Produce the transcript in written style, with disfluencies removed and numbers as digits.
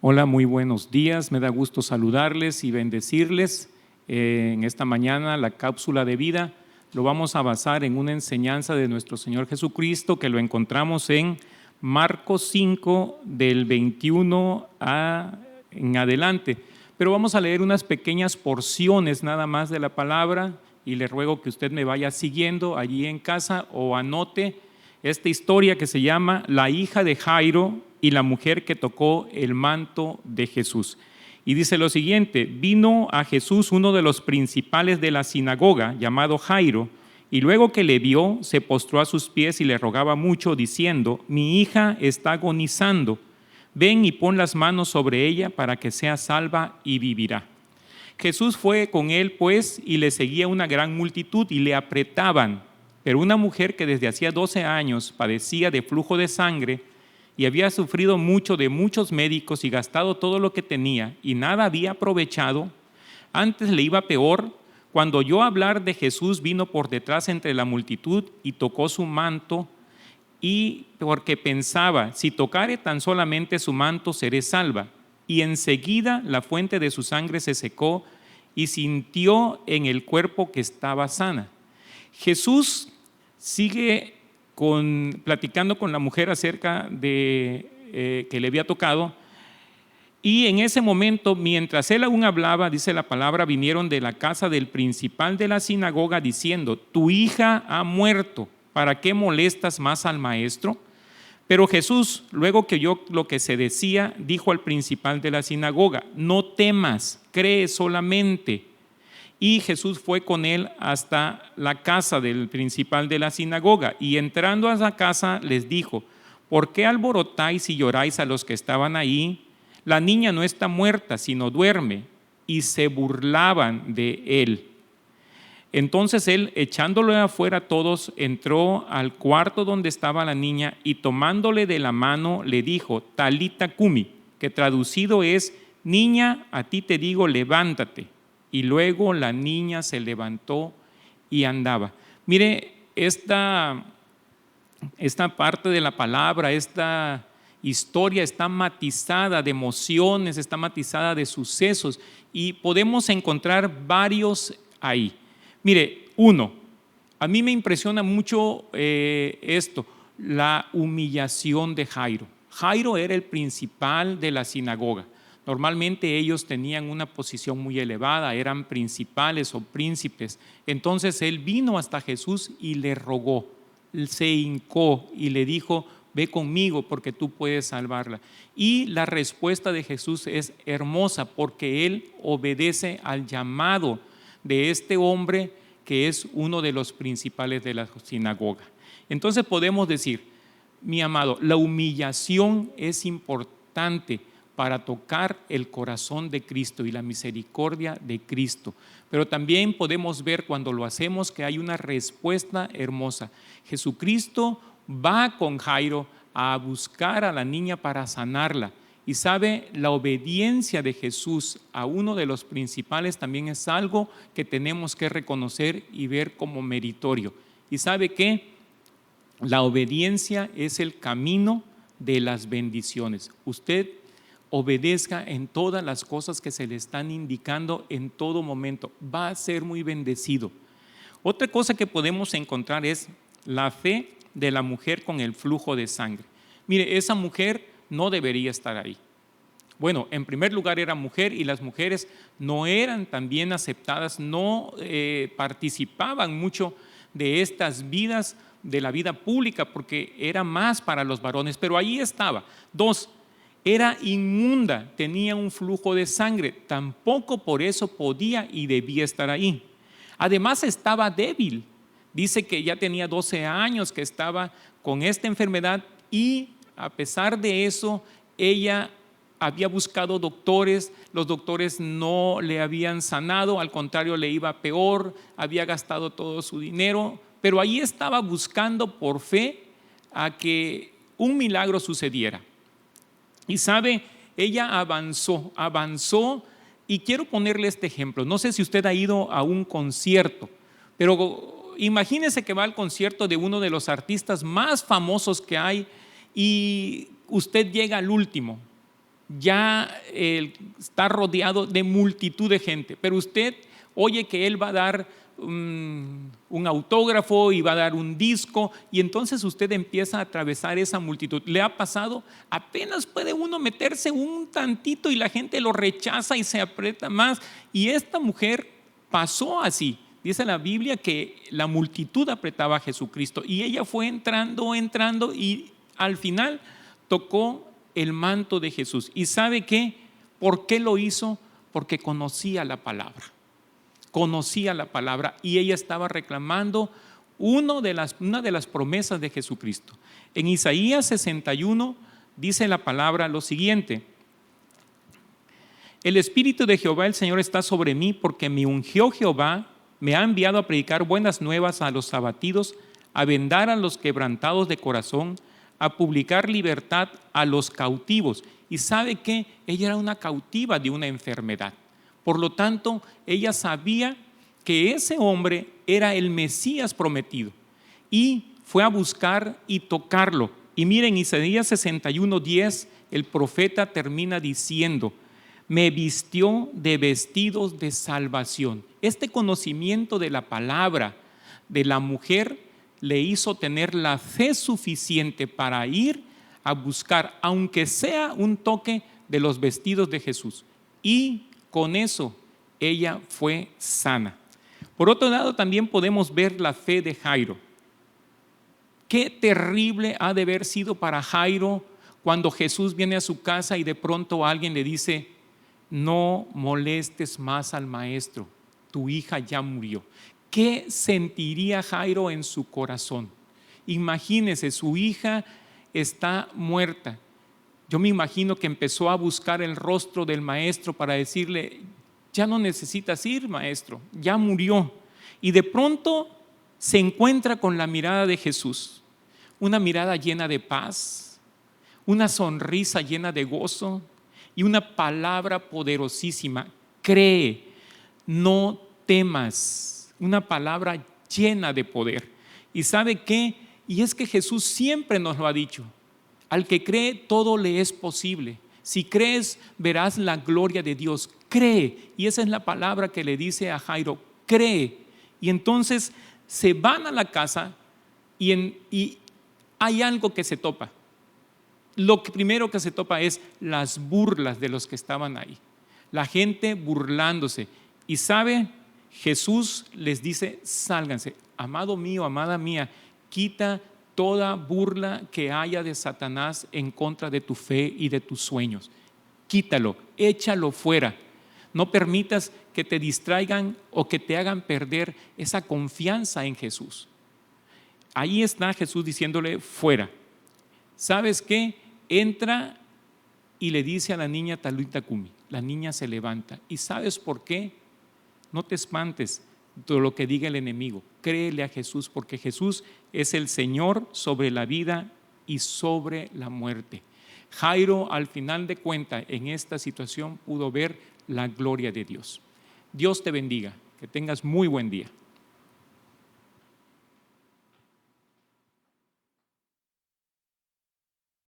Hola, muy buenos días. Me da gusto saludarles y bendecirles. En esta mañana la cápsula de vida lo vamos a basar en una enseñanza de nuestro Señor Jesucristo que lo encontramos en Marcos 5 del 21 en adelante. Pero vamos a leer unas pequeñas porciones nada más de la palabra y le ruego que usted me vaya siguiendo allí en casa o anote esta historia que se llama La hija de Jairo y la mujer que tocó el manto de Jesús. Y dice lo siguiente: vino a Jesús uno de los principales de la sinagoga, llamado Jairo, y luego que le vio, se postró a sus pies y le rogaba mucho, diciendo: mi hija está agonizando, ven y pon las manos sobre ella para que sea salva y vivirá. Jesús fue con él, pues, y le seguía una gran multitud y le apretaban. Pero una mujer que desde hacía 12 años padecía de flujo de sangre y había sufrido mucho de muchos médicos y gastado todo lo que tenía y nada había aprovechado, antes le iba peor. Cuando oyó hablar de Jesús, vino por detrás entre la multitud y tocó su manto, y porque pensaba: si tocare tan solamente su manto, seré salva. Y enseguida la fuente de su sangre se secó y sintió en el cuerpo que estaba sana. Jesús sigue platicando con la mujer acerca de que le había tocado, y en ese momento, mientras él aún hablaba, dice la palabra, vinieron de la casa del principal de la sinagoga diciendo: tu hija ha muerto, ¿para qué molestas más al maestro? Pero Jesús, luego que oyó lo que se decía, dijo al principal de la sinagoga: no temas, cree solamente. Y Jesús fue con él hasta la casa del principal de la sinagoga, y entrando a la casa les dijo: ¿por qué alborotáis y lloráis a los que estaban ahí? La niña no está muerta, sino duerme. Y se burlaban de él. Entonces él, echándole afuera a todos, entró al cuarto donde estaba la niña y tomándole de la mano le dijo: talita cumi, que traducido es: niña, a ti te digo, levántate. Y luego la niña se levantó y andaba. Mire, esta parte de la palabra, esta historia está matizada de emociones, está matizada de sucesos, y podemos encontrar varios ahí. Mire, uno, a mí me impresiona mucho esto, la humillación de Jairo. Jairo era el principal de la sinagoga. Normalmente ellos tenían una posición muy elevada, eran principales o príncipes. Entonces él vino hasta Jesús y le rogó, se hincó y le dijo: ve conmigo porque tú puedes salvarla. Y la respuesta de Jesús es hermosa porque él obedece al llamado de este hombre que es uno de los principales de la sinagoga. Entonces podemos decir, mi amado, la humillación es importante para tocar el corazón de Cristo y la misericordia de Cristo. Pero también podemos ver cuando lo hacemos que hay una respuesta hermosa. Jesucristo va con Jairo a buscar a la niña para sanarla. Y sabe, la obediencia de Jesús a uno de los principales también es algo que tenemos que reconocer y ver como meritorio. Y sabe que la obediencia es el camino de las bendiciones. Usted obedezca en todas las cosas que se le están indicando en todo momento, va a ser muy bendecido. Otra cosa que podemos encontrar es la fe de la mujer con el flujo de sangre. Mire, esa mujer no debería estar ahí. Bueno, en primer lugar era mujer y las mujeres no eran tan bien aceptadas, no participaban mucho de estas vidas, de la vida pública, porque era más para los varones, pero ahí estaba. Dos, era inmunda, tenía un flujo de sangre, tampoco por eso podía y debía estar ahí. Además estaba débil, dice que ya tenía 12 años que estaba con esta enfermedad, y a pesar de eso ella había buscado doctores, los doctores no le habían sanado, al contrario le iba peor, había gastado todo su dinero, pero ahí estaba buscando por fe a que un milagro sucediera. Y sabe, ella avanzó, y quiero ponerle este ejemplo. No sé si usted ha ido a un concierto, pero imagínese que va al concierto de uno de los artistas más famosos que hay y usted llega al último. ya está rodeado de multitud de gente, pero usted oye que él va a dar un autógrafo y va a dar un disco, y entonces usted empieza a atravesar esa multitud. ¿Le ha pasado? Apenas puede uno meterse un tantito y la gente lo rechaza y se aprieta más, y esta mujer pasó así. Dice la Biblia que la multitud apretaba a Jesucristo y ella fue entrando y al final tocó el manto de Jesús. ¿Y sabe qué? ¿Por qué lo hizo? Porque conocía la palabra. Conocía la palabra y ella estaba reclamando una de las promesas de Jesucristo. En Isaías 61 dice la palabra lo siguiente: el Espíritu de Jehová el Señor está sobre mí, porque me ungió Jehová, me ha enviado a predicar buenas nuevas a los abatidos, a vendar a los quebrantados de corazón, a publicar libertad a los cautivos. Y sabe que ella era una cautiva de una enfermedad. Por lo tanto, ella sabía que ese hombre era el Mesías prometido y fue a buscar y tocarlo. Y miren, Isaías 61:10, el profeta termina diciendo: me vistió de vestidos de salvación. Este conocimiento de la palabra de la mujer le hizo tener la fe suficiente para ir a buscar, aunque sea un toque de los vestidos de Jesús. Y con eso ella fue sana. Por otro lado, también podemos ver la fe de Jairo. Qué terrible ha de haber sido para Jairo cuando Jesús viene a su casa y de pronto alguien le dice: no molestes más al maestro, tu hija ya murió. ¿Qué sentiría Jairo en su corazón? Imagínese, su hija está muerta. Yo me imagino que empezó a buscar el rostro del maestro para decirle: ya no necesitas ir, maestro, ya murió. Y de pronto se encuentra con la mirada de Jesús, una mirada llena de paz, una sonrisa llena de gozo y una palabra poderosísima: cree, no temas. Una palabra llena de poder. ¿Y sabe qué? Y es que Jesús siempre nos lo ha dicho: al que cree, todo le es posible. Si crees, verás la gloria de Dios. Cree. Y esa es la palabra que le dice a Jairo: cree. Y entonces se van a la casa y hay algo que se topa. Lo primero que se topa es las burlas de los que estaban ahí. La gente burlándose. Y sabe, Jesús les dice: sálganse. Amado mío, amada mía, quita toda burla que haya de Satanás en contra de tu fe y de tus sueños. Quítalo, échalo fuera. No permitas que te distraigan o que te hagan perder esa confianza en Jesús. Ahí está Jesús diciéndole: fuera. ¿Sabes qué? Entra y le dice a la niña: Talita Cumi. La niña se levanta. ¿Y sabes por qué? No te espantes de lo que diga el enemigo. Créele a Jesús, porque Jesús es el Señor sobre la vida y sobre la muerte. Jairo, al final de cuentas, en esta situación pudo ver la gloria de Dios. Dios te bendiga. Que tengas muy buen día.